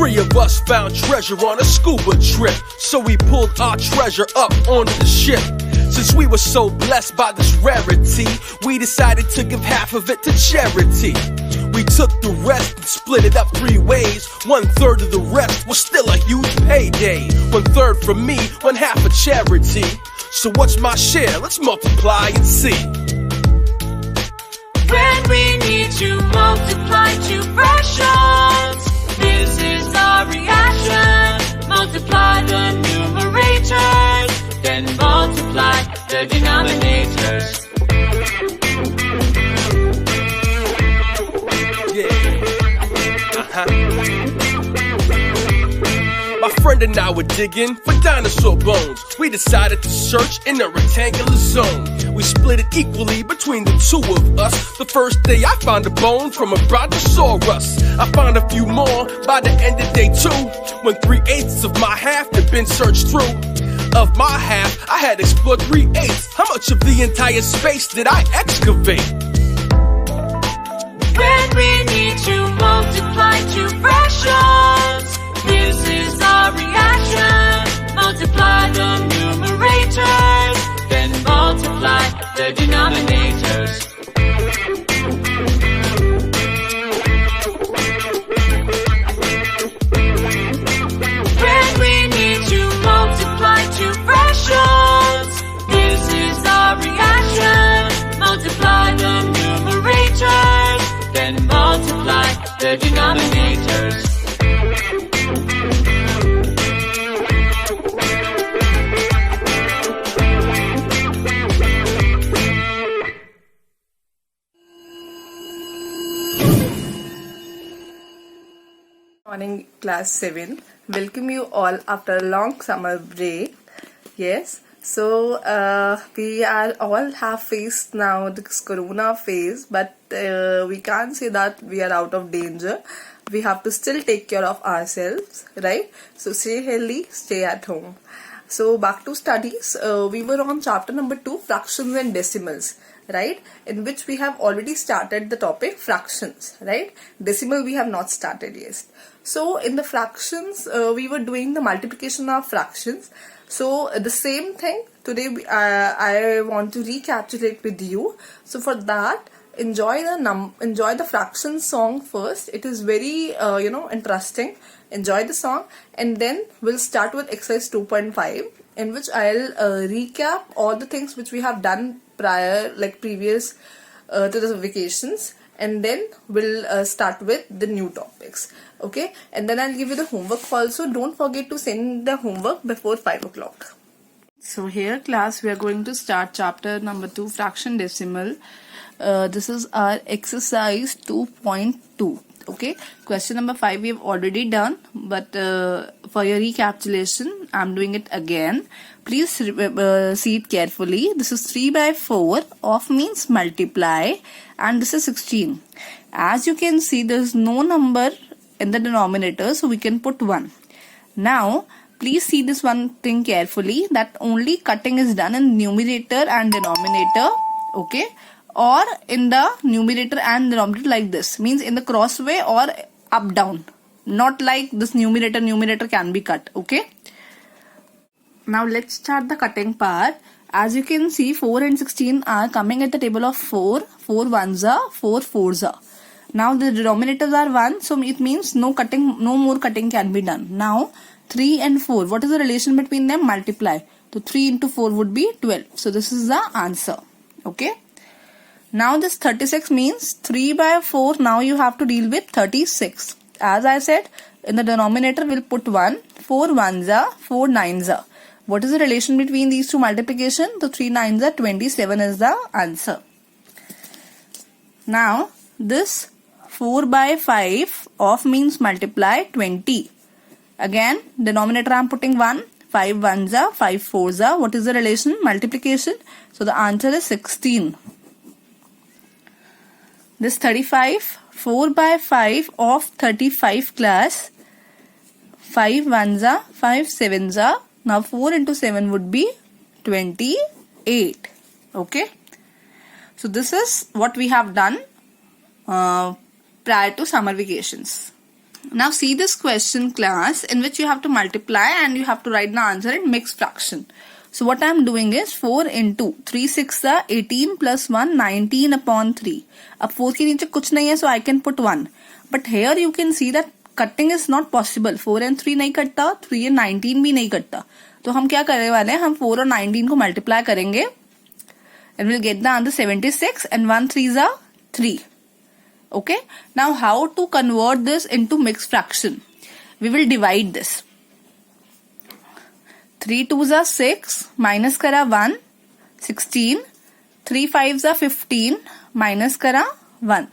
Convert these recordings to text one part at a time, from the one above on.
Three of us found treasure on a scuba trip, so we pulled our treasure up onto the ship. Since we were so blessed by this rarity, we decided to give half of it to charity. We took the rest and split it up 3 ways. 1/3 of the rest was still a huge payday. 1/3 from me, 1/2 for charity. So what's my share? Let's multiply and see. When we need to multiply 2 fractions, this is our reaction. Multiply the numerators, then multiply the denominators. My friend and I were digging for dinosaur bones. We decided to search in a rectangular zone. We split it equally between the 2 of us. The first day I found a bone from a brontosaurus. I found a few more by the end of day 2, when 3/8 of my half had been searched through. Of my half, I had explored 3/8. How much of the entire space did I excavate? When we need to multiply 2 fractions, this is our reaction. Multiply the numerators, then multiply the denominators. When we need to multiply 2 fractions, this is our reaction. Multiply the numerators, then multiply the denominators. Morning, class 7. Welcome you all after a long summer break. Yes, so we are all have faced now this corona phase, but we can't say that we are out of danger. We have to still take care of ourselves, right? So stay healthy, stay at home. So back to studies. We were on chapter number 2, fractions and decimals, right? In which we have already started the topic fractions, right? Decimal we have not started yet. So in the fractions, we were doing the multiplication of fractions. So the same thing today I want to recapitulate with you. So for that, enjoy the fraction song first. It is very interesting. Enjoy the song, and then we'll start with exercise 2.5, in which I'll recap all the things which we have done previous to the vacations, and then we'll start with the new topics. Okay, and then I'll give you the homework also. Don't forget to send the homework before 5 o'clock. So here, class, we are going to start chapter number 2, fraction decimal. This is our exercise 2.2. Okay, question number 5 we have already done, but for your recapitulation, I'm doing it again. Please see it carefully. This is 3/4. Of means multiply, and this is 16. As you can see, there is no number in the denominator, so we can put 1. Now, please see this one thing carefully, that only cutting is done in numerator and denominator, okay, or in the numerator and denominator like this, means in the cross way or up down, not like this numerator can be cut, okay. Now let's start the cutting part. As you can see, 4 and 16 are coming at the table of 4. 4 ones are, 4 fours are. Now the denominators are 1, so it means no more cutting can be done. Now 3 and 4, what is the relation between them? Multiply. So 3 into 4 would be 12. So this is the answer. Okay. Now this 36 means 3/4. Now you have to deal with 36. As I said, in the denominator we'll put 1. 4 ones are, 4 nines are. What is the relation between these two multiplication? So 3 nines are 27 is the answer. Now this 4/5 of means multiply 20. Again, denominator I am putting 1. 5 ones are, 5 fours are. What is the relation? Multiplication. So the answer is 16. This 35, 4/5 of 35 class. 5 ones are, 5 sevens are. Now 4 into 7 would be 28. Okay. So this is what we have done prior to summer vacations. Now see this question, class, in which you have to multiply and you have to write the answer in mixed fraction. So what I am doing is 4 into 3 6 18 plus 1 19 upon 3. अब 4 के नीचे कुछ नहीं है, so I can put 1. But here you can see that cutting is not possible. 4 and 3 नहीं कटता, 3 and 19 भी नहीं कटता. तो हम क्या करने वाले हैं, हम 4 और 19 को मल्टीप्लाई करेंगे and we'll get the answer 76 and 1 3s are 3. Okay, now how to convert this into mixed fraction? We will divide this. 3 2s are 6, minus करा 1, 16, 3 5s are 15, minus करा 1.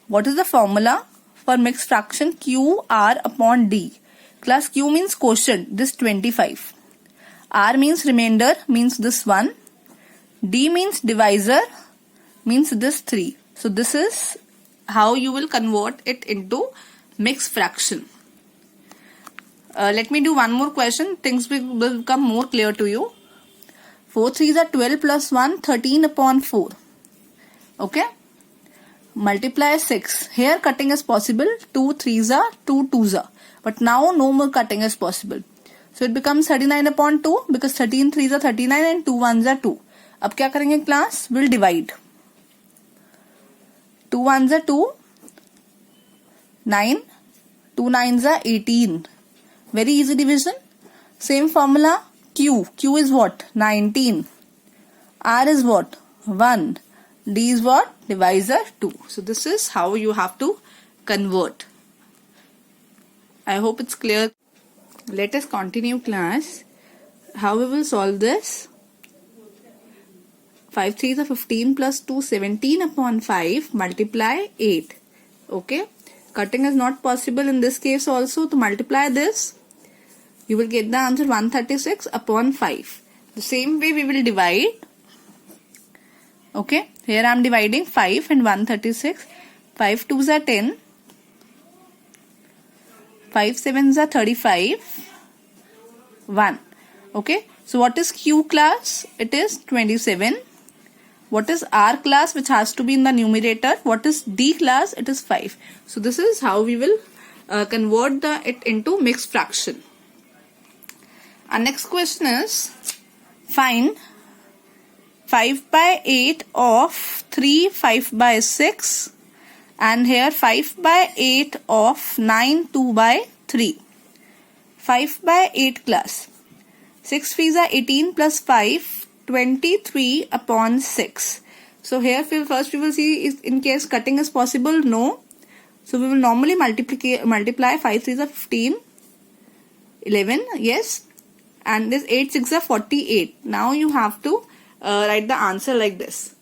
What is the formula for mixed fraction? Q R upon D. Class, Q means quotient, this 25. R means remainder, means this 1. D means divisor, means this 3. So this is how you will convert it into mixed fraction. Let me do one more question. Things will become more clear to you. 4 3s are 12 plus 1, 13 upon 4. Okay. Multiply 6. Here cutting is possible. 2 3s are 2 2s are. But now no more cutting is possible. So it becomes 39 upon 2 because 13 3s are 39 and 2 1s are 2. अब क्या करेंगे class? We'll divide. 2 1s are 2, 9, 2 9s are 18. Very easy division. Same formula. Q is what? 19. R is what? 1. D is what? Divisor 2. So this is how you have to convert. I hope it's clear. Let us continue, class. How we will solve this? 5 3s are 15 plus 2, 17 upon 5, multiply 8. Okay. Cutting is not possible in this case also. To multiply this, you will get the answer 136 upon 5. The same way we will divide. Okay. Here I am dividing 5 and 136. 5 2s are 10. 5 7s are 35. 1. Okay. So what is Q, class? It is 27. What is R, class, which has to be in the numerator? What is D, class? It is 5. So this is how we will convert it into mixed fraction. Our next question is, find 5 by 8 of 3 5 by 6 and here 5 by 8 of 9 2 by 3. 5 by 8, class. 6 3s are 18 plus 5, 23 upon 6. So here first we will see if in case cutting is possible. No. So we will normally multiply 5 3s are 15, 11, yes, and this 8 6 are 48. Now you have to write the answer like this.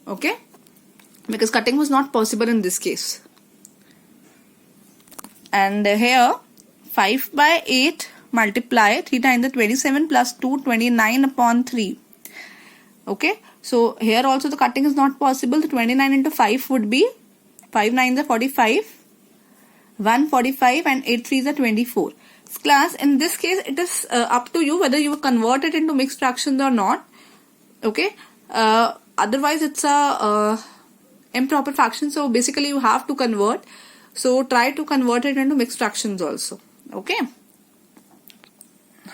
Okay, because cutting was not possible in this case. And here 5 by 8 multiply 3 times 27 plus 2, 29 upon 3. Okay, so here also the cutting is not possible. The 29 into 5 would be 5 9s are 45, 1 45 and 8 3s are 24. Class, in this case it is up to you whether you convert it into mixed fractions or not. Okay, otherwise it's a improper fraction, so basically you have to convert. So try to convert it into mixed fractions also. Okay.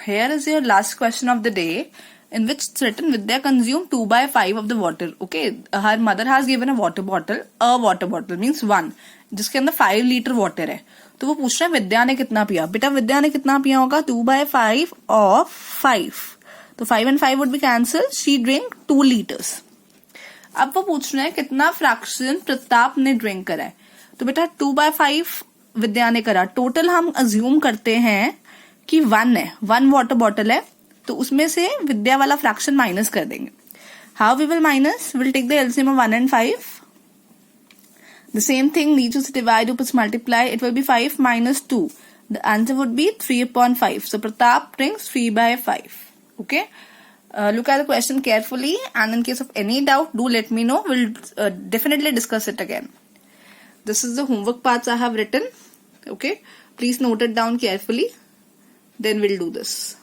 Here is your last question of the day, in which it's written Vidya consumed 2 by 5 of the water. Okay, her mother has given a water bottle means 1, जिसके अंदर 5 litre water है. तो वो पूछ रहा है विद्या ने कितना पिया. बेटा विद्या ने कितना पिया होगा? 2 by 5 of 5. तो 5 and 5 would be cancelled. She drank 2 liters. अब वो पूछ रहे हैं कितना फ्रैक्शन प्रताप ने ड्रिंक करा है. तो बेटा 2 by 5 विद्या ने करा. टोटल हम अज्यूम करते हैं कि 1 है, 1 वाटर बॉटल है, तो उसमें से विद्या वाला फ्रैक्शन माइनस कर देंगे. How we will minus? Will take the LCM of 1 and 5. The same thing, needs to divide, opposite multiply. It will be 5 minus 2. The answer would be 3 upon 5. So Pratap drinks 3 by 5. Okay. Look at the question carefully, and in case of any doubt, do let me know. We'll definitely discuss it again. This is the homework parts I have written. Okay. Please note it down carefully. Then we'll do this.